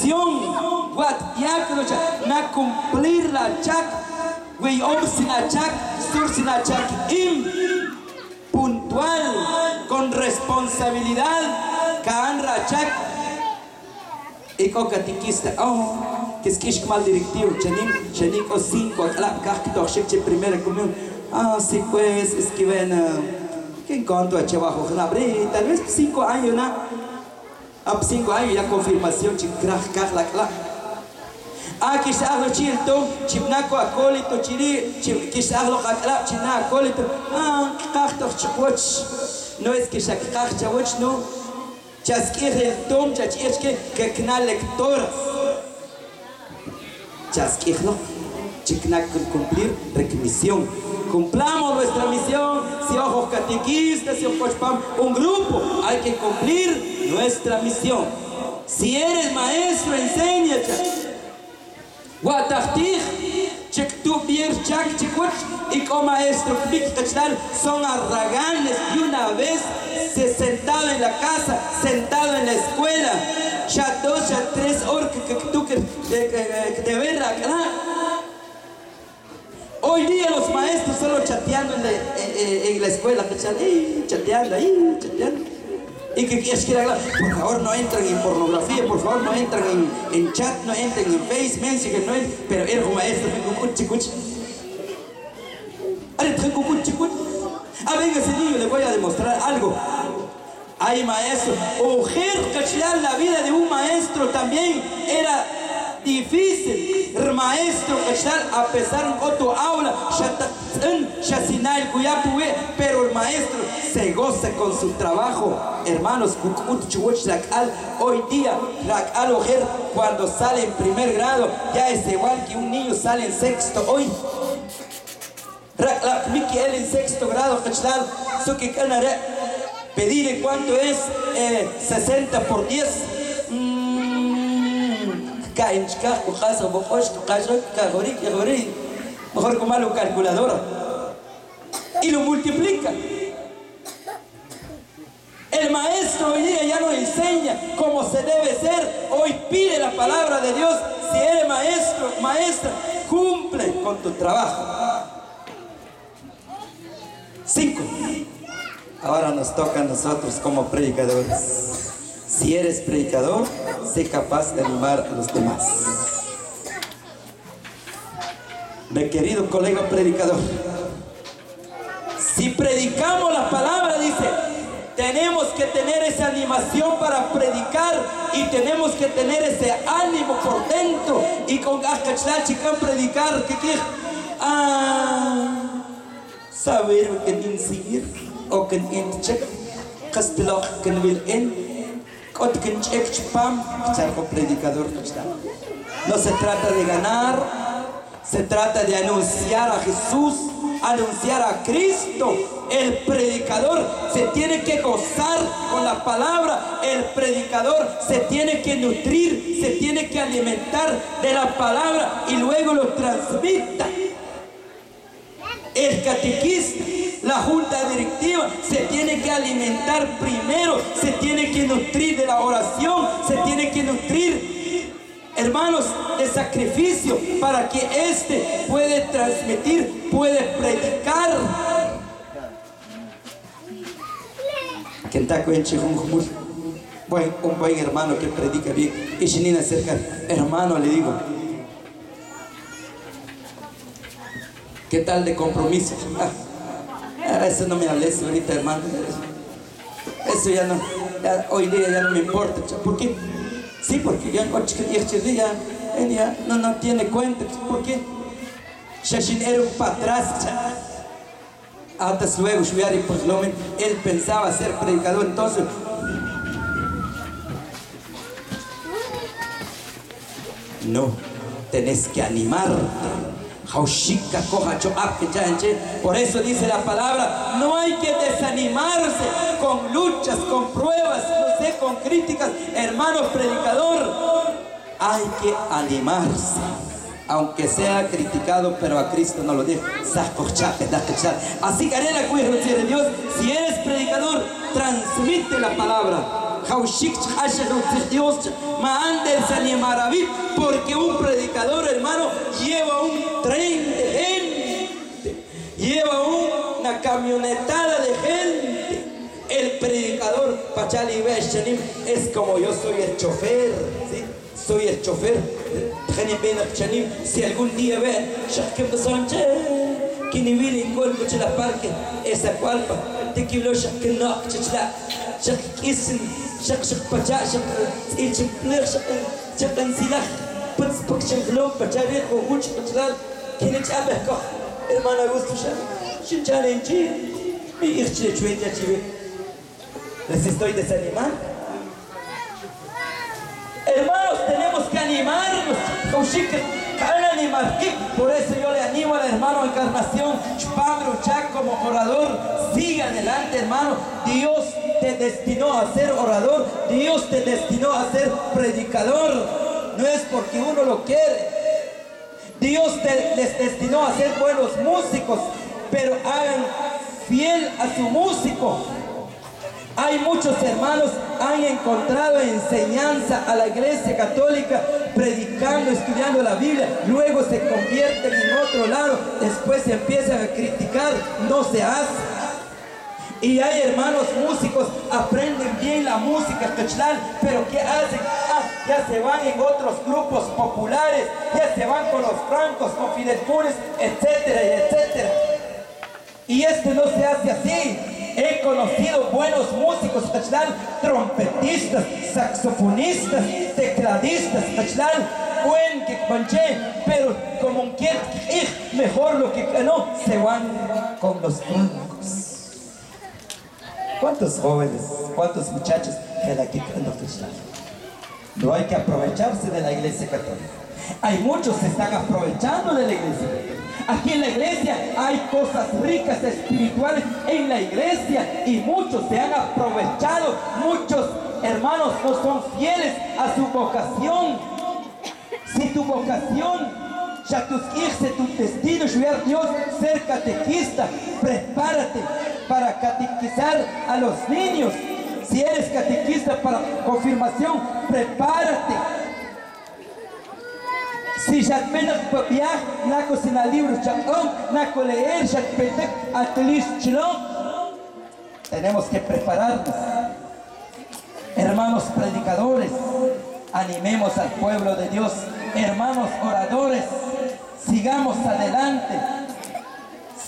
misión. What yakrocha na cumplir la chak, wey sin la chak, sur sin la chak puntual, con responsabilidad, kaan la chak. Y con catequista, que es mal directivo, chanim o 5, la cacto, cheche primera comunión. Sí pues, es que ven, que en cuanto a Chebajo, tal vez 5 años, ¿no? A 5 años ya confirmación, que se haga chilto, chipnaco acólito, chiri, que se haga aclap, china acólito, cacto, chicoch, no es que se cacta, no. Chasquir el tom, chasquir que canal lectoras. Chasquir, ¿no? Chicnac cumplir requisición. Cumplamos nuestra misión. Si ojos catequistas, si ojos pam, un grupo, hay que cumplir nuestra misión. Si eres maestro, enséñate. Guatachtig, chek tu pier chak chikuch, y como maestro son arraganes de una vez. Sentado en la casa, sentado en la escuela, ya 2, ya 3 horas que tú que de verla. Hoy día los maestros solo chateando en la escuela, chateando. Y que quieres que por favor no entren en pornografía, por favor no entren en chat, no entren en Face, Messenger, no entren, pero eres un maestro, venga ese niño, le voy a demostrar algo. Hay maestros, la vida de un maestro también era difícil. El maestro, a pesar de tu aula, pero el maestro se goza con su trabajo. Hermanos, hoy día, cuando sale en primer grado, ya es igual que un niño sale en sexto hoy. Él en sexto grado, pedirle cuánto es 60 por 10. Mejor con malo calculadora. Y lo multiplica. El maestro hoy día ya no enseña cómo se debe ser. Hoy pide la palabra de Dios. Si eres maestro, maestra, cumple con tu trabajo. 5. Ahora nos toca a nosotros como predicadores. Si eres predicador, sé capaz de animar a los demás. Mi querido colega predicador, si predicamos la palabra, dice, tenemos que tener esa animación para predicar y tenemos que tener ese ánimo por dentro. Y con Gachachchikan predicar, ¿qué quiere? Saber que insistir o que check, que will predicador. No se trata de ganar, se trata de anunciar a Jesús, anunciar a Cristo. El predicador se tiene que gozar con la palabra. El predicador se tiene que nutrir, se tiene que alimentar de la palabra y luego lo transmita. El catequista, la junta directiva, se tiene que alimentar primero, se tiene que nutrir de la oración, se tiene que nutrir, hermanos, de sacrificio para que éste puede transmitir, puede predicar. Un buen hermano que predica bien. Y Shinina cerca, hermano, le digo, ¿qué tal de compromiso? Eso no me hables ahorita, hermano. Eso ya no, hoy día ya no me importa. ¿Por qué? Sí, porque ya no tiene cuenta. ¿Por qué? Shashin era un para atrás. Hasta luego, él pensaba ser predicador, entonces. No, tenés que animarte. Por eso dice la palabra, no hay que desanimarse con luchas, con pruebas, no sé, con críticas. Hermano predicador, hay que animarse, aunque sea criticado, pero a Cristo no lo deja. Así que haré la cuida de Dios. Si eres predicador, transmite la palabra. Dios, porque un predicador, hermano, lleva un tren de gente, lleva una camionetada de gente. El predicador, Pachali Beshanim, es como yo soy el chofer, ¿sí? Soy el chofer. Si algún día ven, que ni viene en cuerpo de la parque, esa cualpa, te quiero que no, شق اسم شق بجا شق شق بلغ شق انسلاخ بس بكشن غلوب بجاريخ وغوش بجلال كنت أبهكه hermano Augusto ya challenge mi irche chuetia chive les estoy desanimando. Hermanos, tenemos que animarnos. Por eso yo le animo al hermano Encarnación Chupamruchak como orador. Siga adelante, hermano. Dios te destinó a ser orador. Dios te destinó a ser predicador. No es porque uno lo quiere. Dios les destinó a ser buenos músicos, pero hagan fiel a su músico. Hay muchos hermanos han encontrado enseñanza a la Iglesia Católica predicando, estudiando la Biblia, luego se convierten en otro lado, después se empiezan a criticar, no se hace. Y hay hermanos músicos, aprenden bien la música cachlal, pero ¿qué hacen? Ya se van en otros grupos populares, ya se van con los francos, con Fidel Pures, etcétera, etcétera. Y esto no se hace así. He conocido buenos músicos, cachlal, trompetistas, saxofonistas, tecladistas, cachlal, buen que panche, pero como que mejor lo que no, se van con los francos. ¿Cuántos jóvenes, cuántos muchachos que la quitan los cachlal? No hay que aprovecharse de la Iglesia Católica. Hay muchos que se están aprovechando de la Iglesia Católica. Aquí en la iglesia hay cosas ricas espirituales en la iglesia y muchos se han aprovechado. Muchos hermanos no son fieles a su vocación. Si tu vocación, ya tus hijos, tu destino, Dios, ser catequista, prepárate para catequizar a los niños. Si eres catequista para confirmación, prepárate. Si ya apenas viajar, no cocinar libros, no leer, tenemos que prepararnos. Hermanos predicadores, animemos al pueblo de Dios. Hermanos oradores, sigamos adelante.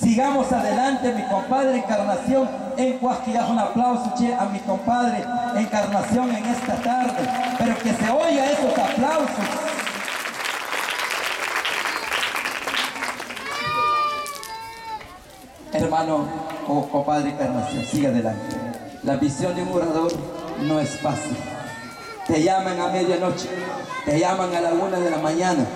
Sigamos adelante, mi compadre Encarnación. En Cuasquillaj, un aplauso a mi compadre Encarnación en esta tarde. Pero que se oiga esos aplausos. Hermano o compadre Encarnación, sigue adelante. La visión de un orador no es fácil. Te llaman a medianoche, te llaman a la 1 de la mañana.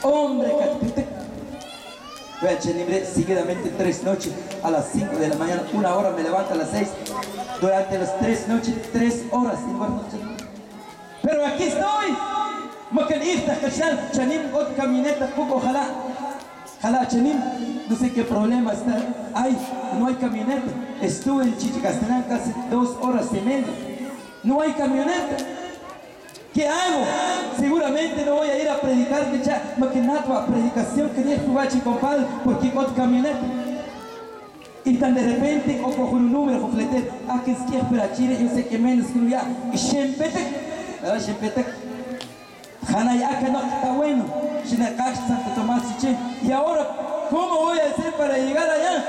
Hombre, seguidamente 3 noches a las 5 de la mañana, 1 hora me levanto a las 6. Durante las 3 noches, 3 horas. Pero aquí estoy. Camioneta poco, ojalá chanim, no sé qué problema está. No hay camioneta. Estuve en Chichicastenán casi 2 horas y media. No hay camioneta. ¿Qué hago? Seguramente no voy a ir a predicar de ya, a predicación que ni es compadre, porque no hay camioneta. Y tan de repente, o cojo un número, o flete, que es que para Chile, yo sé que menos que ya. Y Shempetek, Hanay acá no está bueno. Santo Tomás Chiche. Y ahora, ¿cómo voy a hacer para llegar allá?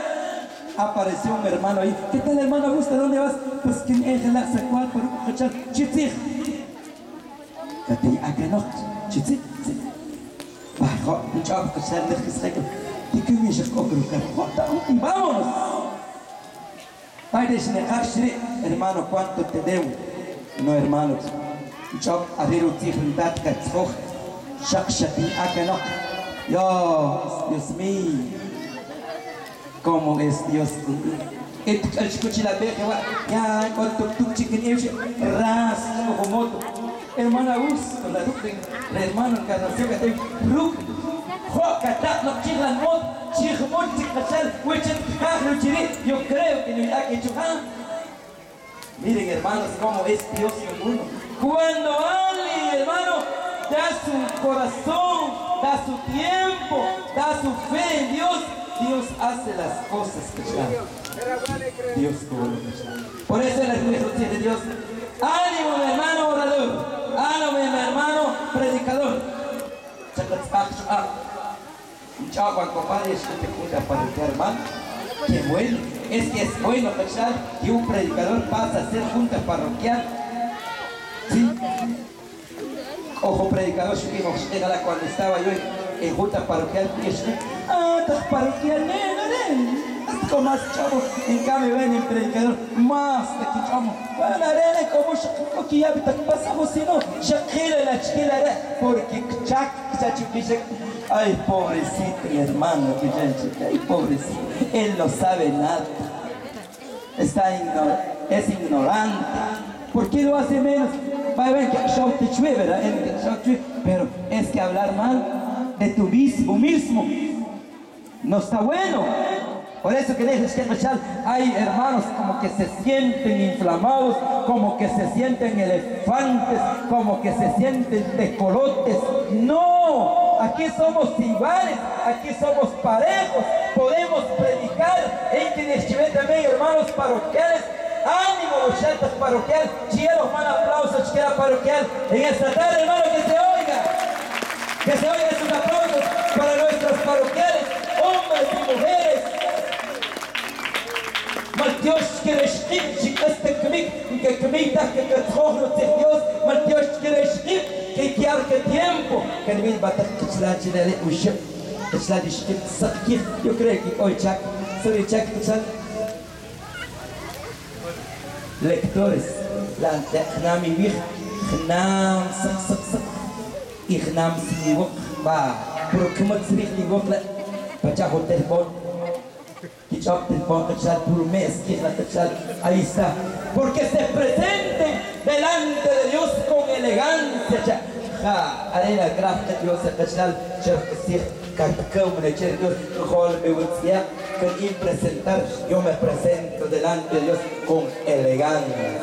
Apareció un hermano ahí. ¿Qué tal, hermano Augusto? ¿Dónde vas? Pues que es la secual por escuchar Chitzig. Katay acá no. Chitzig. Bajo, un chavo que se ha dejado. ¿Y qué me dices? Y vámonos. Hermano, ¿cuánto te debo? No, hermanos. Job Ariru Tifrindat Katzhoch Shakshati Akanok. Dios mío, ¿cómo es Dios? Escuché la vieja, ya con tu chicken ras como moto. Hermana Augusto, la hermana Encarnación que te Ruk, Yo creo que no hay que chujar. Miren, hermanos, cómo es Dios en uno. Cuando alguien, hermano, da su corazón, da su tiempo, da su fe en Dios, Dios hace las cosas que están. Dios cobra. Por eso en la iglesia de Dios, ánimo, mi hermano orador, ánimo, mi hermano predicador. Un chavo, compadre, es que te junta para el hermano. Qué bueno, es que es bueno pensar que un predicador pasa a ser junta parroquial. ¿Sí? Ojo, predicador, cuando estaba yo en junta parroquial, estás parroquial, como más chavo, en cambio ven el predicador, más de que chavo, bueno, arena como que ya pasamos, si no, la chiquila, porque ay, pobrecito mi hermano, ay, pobrecito, él no sabe nada, es ignorante. ¿Por qué lo hace menos? Pero es que hablar mal de tu mismo no está bueno. Por eso que dejes que hay hermanos como que se sienten inflamados, como que se sienten elefantes, como que se sienten tecolotes. No, aquí somos iguales, aquí somos parejos, podemos predicar en que también hermanos parroquiales. Ánimo, muchachos parroquial, quiero un aplauso, chiquera parroquial en esta tarde, hermano, que se oigan esos aplausos para nuestros parroquiales, hombres y mujeres. Dios quiere escribir, que Dios, Dios quiere escribir, que tiempo, que el mismo yo creo que hoy lectores, la nami vich, nam ich nam siwok ba, prokumat srich liwok la, pacha hotel bon, kichop del bon kachal por mes, ahí está, porque se presenten delante de Dios con elegancia, ja, arena graf de Dios kachal, cher Cámara, que presentar, yo me presento delante de Dios con elegancia.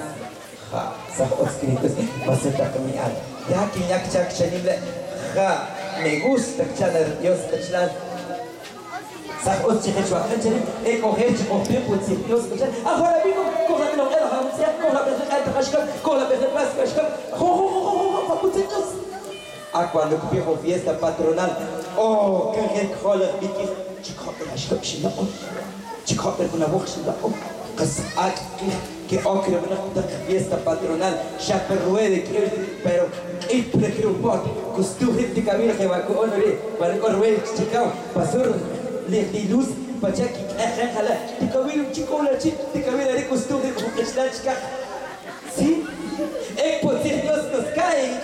Ya me gusta que Dios cuando viejo fiesta patronal, oh, que gente jola, chico, una voz, que ocre una fiesta patronal, chaperruede, pero el preocupado, costumbre de camino que va con honor, para correr, chico, pasur, le luz, pachaki, de camino, chico, la chica, de camino, de costumbre, como que está chica. ¿Sí? Dios nos cae,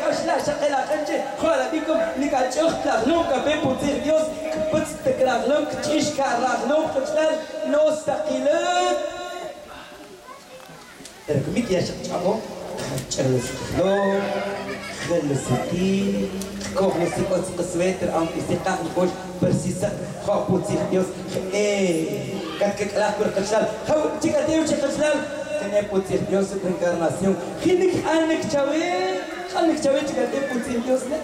la gente, joder, digo, ni cachorra, nunca ve por Dios, pues te creas, nunca chisca, no está aquí, pero que me quieres chavo, charles, como si fuese suéter, aunque se cae, pues precisa, joder, Dios, que la por cachal, chica, tío, tiene putir Dios su reencarnación. Hinik anek chawe chica te putir Dios ne.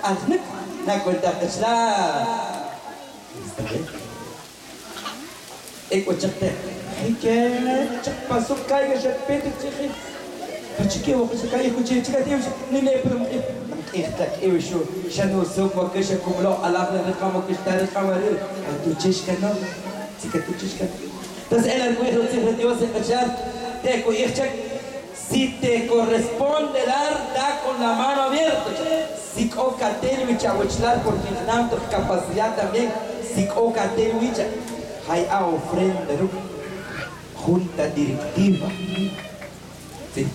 Anek na cuenta kachla. Eko chakte. Hike chak pasuk kai ga chak pete chichi. Pachike wo chica kai kuchi chica te ni le prum. Ihtak ewisho shanu sokwa kesha kumlo alaf le kamo kishtar kamarir. Tu chishka no. Chica tu chishka. Entonces el argumento de Dios es cachar. Si te corresponde dar, da con la mano abierta. Si ocatelo y chahuachlar, porque tenemos capacidad también. Si ocatelo y hay a ofrenda, junta directiva. Sí.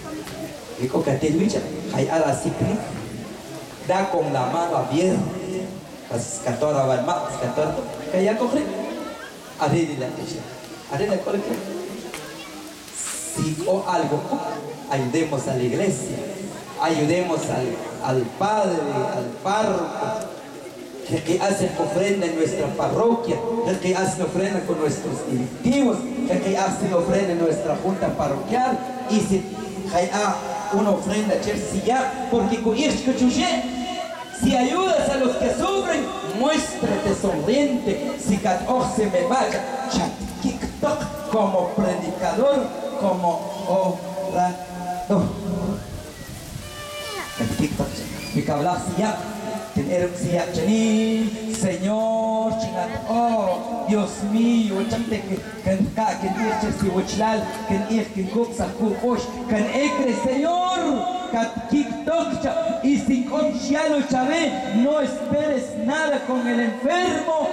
Si ocatelo y hay a la cipri, da con la mano abierta. Las 14 van más, 14, que ya coge. Arregla la techa. Arregla la colección. Si o algo, ayudemos a la iglesia, ayudemos al padre, al párroco, el que hace ofrenda en nuestra parroquia, el que hace ofrenda con nuestros directivos, el que hace ofrenda en nuestra junta parroquial, y si hay una ofrenda, porque si ayudas a los que sufren, muéstrate sonriente. Si se me vaya, como predicador, como orador. Mi cabla siap, tener un siap chani, Señor, chingat, oh, Dios mío, chante que irche si wuchlal, que irche coxa kuosh, que Señor. Y si conchialo chavé, no esperes nada con el enfermo,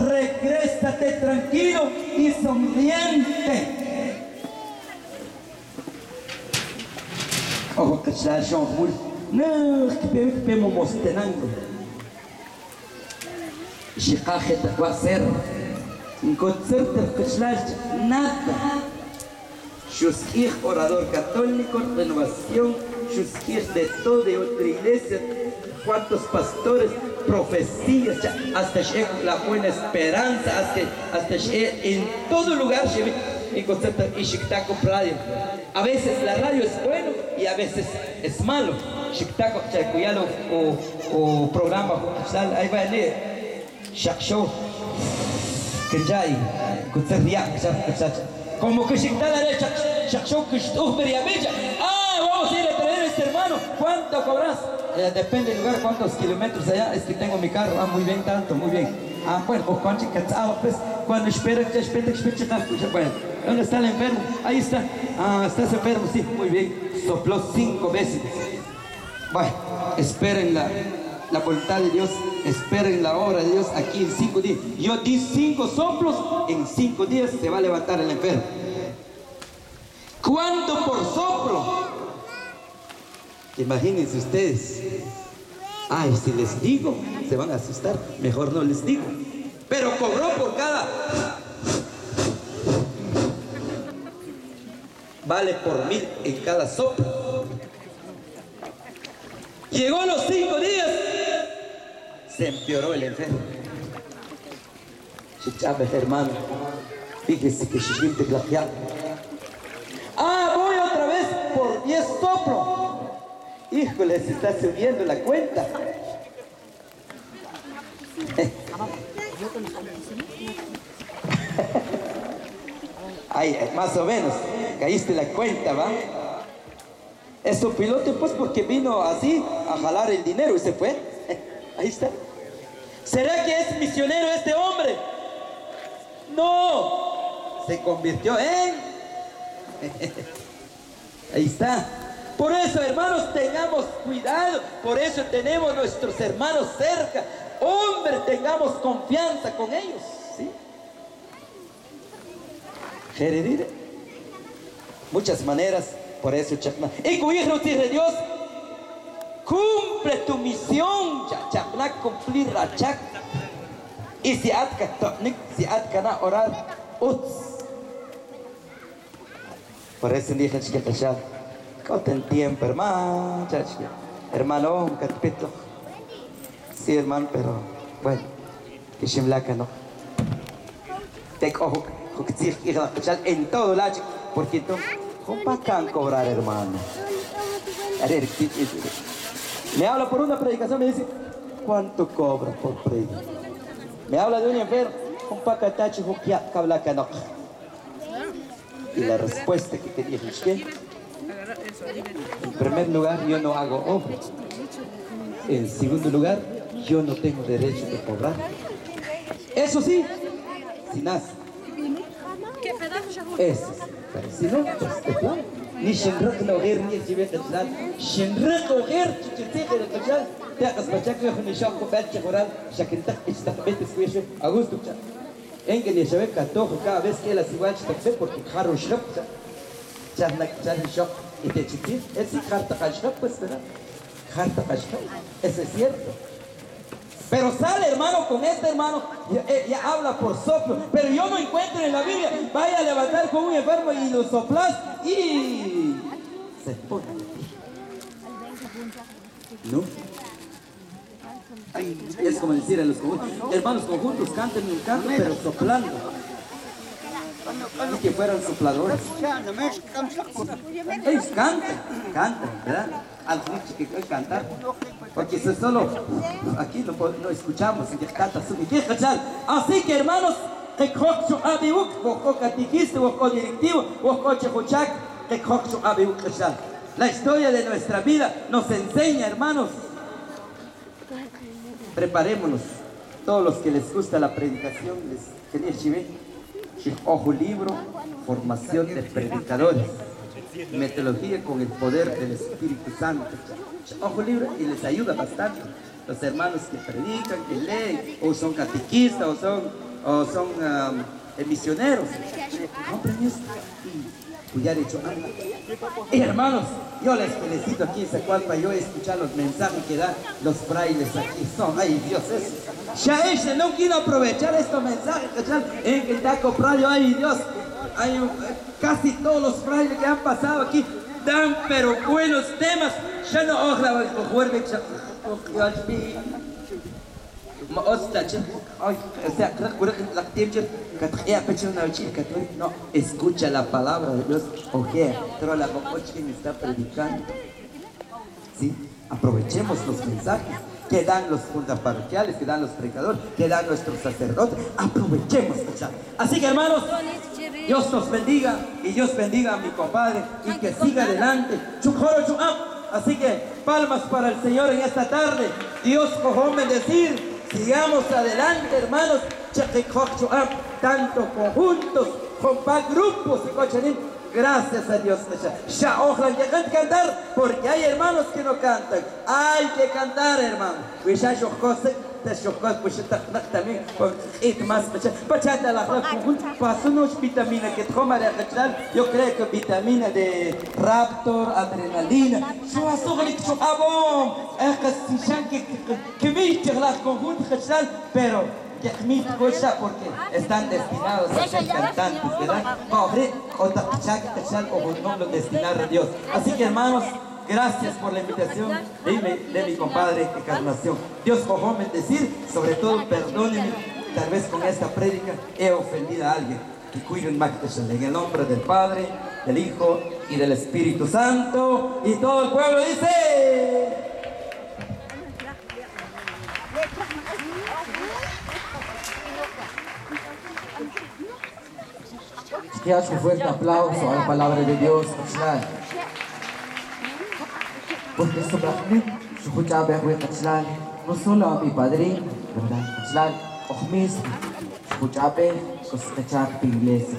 regrésate tranquilo y sonriente. Ojo que ya Jean Paul, no, que vemos mostenando. Chicaje te va a hacer, en concierto que nada. Shuskir, orador católico, renovación, Shuskir de todo, de otra iglesia, cuantos pastores, profecías, hasta la buena esperanza, hasta en todo lugar, y concepto y Shiktaco radio. A veces la radio es bueno y a veces es malo. Shiktaco, Chacuyalo o programa, ahí va a leer, Shak Show, Kenjai, como que si está la derecha, vamos a ir a traer a este hermano. ¿Cuánto cobras? Depende del lugar, cuántos kilómetros allá. Es que tengo mi carro. Muy bien, tanto, muy bien. Bueno, pues cuando espera, bueno, ¿dónde está el enfermo? Ahí está. Estás enfermo, sí, muy bien. Sopló 5 veces. Bueno, esperen la voluntad de Dios, esperen la obra de Dios aquí en 5 días. Yo di 5 soplos, en 5 días se va a levantar el enfermo. ¿Cuánto por soplo? Imagínense ustedes. Ay, si les digo, se van a asustar, mejor no les digo. Pero cobró por cada... Vale por 1000 en cada soplo. Llegó a los 5 días, se empeoró el enfermo. Hermano, fíjese que se claqueado. Voy otra vez por 10 soplos. Híjole, se está subiendo la cuenta. Ay, más o menos, caíste la cuenta, ¿va? Es su piloto, pues, porque vino así a jalar el dinero y se fue. Ahí está. ¿Será que es misionero este hombre? No. Se convirtió en... Ahí está. Por eso, hermanos, tengamos cuidado. Por eso tenemos nuestros hermanos cerca. Hombre, tengamos confianza con ellos. ¿Sí? Heredir. Muchas maneras. Por eso, Chapna. Y hijo de Dios, cumple tu misión, Chapna, cumplir la chak. Y si atka orar, por eso dije que te llamo. Coten tiempo, hermano, hermano, catpito. Sí, hermano, pero bueno, que shimlaca no. Te cojo, en todo lado, porque tú. ¿Cómo bacán cobrar, hermano? Me habla por una predicación, me dice, ¿cuánto cobra por predicación? Me habla de un enfermo, y la respuesta que te dije es que, en primer lugar, yo no hago obras. En segundo lugar, yo no tengo derecho de cobrar. Eso sí, sin nada. Eso. Si no, pues te plan. Ni shenrak no gher ni jibe qatlan. Shenrak o gher chichite gher qatlan. Taqas bachak yo ni shaq bat choral, shakinta istaqbet squishe agosto. En que ni sabe catojo cada vez que la igual se porque jarro shrap. Chahnak chah shaq y te chitit, es harta qashrap pues, ¿verdad? Harta qashrap. Eso es cierto. Pero sale, hermano, con este hermano, ya habla por soplo. Pero yo no encuentro en la Biblia, vaya a levantar con un enfermo y lo soplas y se pone. No. Es como decir a los conjuntos, hermanos conjuntos, canten un canto, pero soplando. Y que fueran sopladores. Ellos cantan, ¿verdad? Algunos que quieren cantar. Porque si solo aquí no escuchamos, y canta su ¿cachai? Así que hermanos, la historia de nuestra vida nos enseña, hermanos. Preparémonos, todos los que les gusta la predicación, les quería chiver, ojo libro, formación de predicadores, metodología con el poder del Espíritu Santo. Ojo libro y les ayuda bastante. Los hermanos que predican, que leen, o son catequistas, o son misioneros. Compren esto y pues ya he dicho algo. Y hermanos, yo les felicito aquí en Zacualpa. Yo he escuchado los mensajes que dan los frailes aquí. Ay Dios, ya ese no quiero aprovechar estos mensajes en que está comprado. Ay Dios, hay casi todos los frailes que han pasado aquí dan pero buenos temas. Ya no ojalá no escucha la palabra de Dios, pero la bocoche me está predicando. ¿Sí? Aprovechemos los mensajes que dan los fundaparroquiales, que dan los predicadores, que dan nuestros sacerdotes. Aprovechemos, ¿sí? Así que hermanos, Dios nos bendiga y Dios bendiga a mi compadre y que siga adelante. Así que palmas para el Señor en esta tarde. Dios cojó bendecir. Sigamos adelante, hermanos. Tanto conjuntos, como grupos. Gracias a Dios. Ya ojalá que cantar, porque hay hermanos que no cantan. Hay que cantar, hermano. También más vitamina que toma yo creo que vitamina de Raptor, adrenalina. Pero porque están destinados a ser cantantes, ¿verdad? O destinar a Dios. Así que hermanos, gracias por la invitación de mi compadre Encarnación. Dios cojó bendecir, sobre todo perdónenme, tal vez con esta prédica he ofendido a alguien. Que cuiden más en el nombre del Padre, del Hijo y del Espíritu Santo. Y todo el pueblo dice... Que hace un fuerte aplauso a la palabra de Dios. Porque esto no solo a mi padrino, ¿verdad? O mismo, escuchabe, iglesia,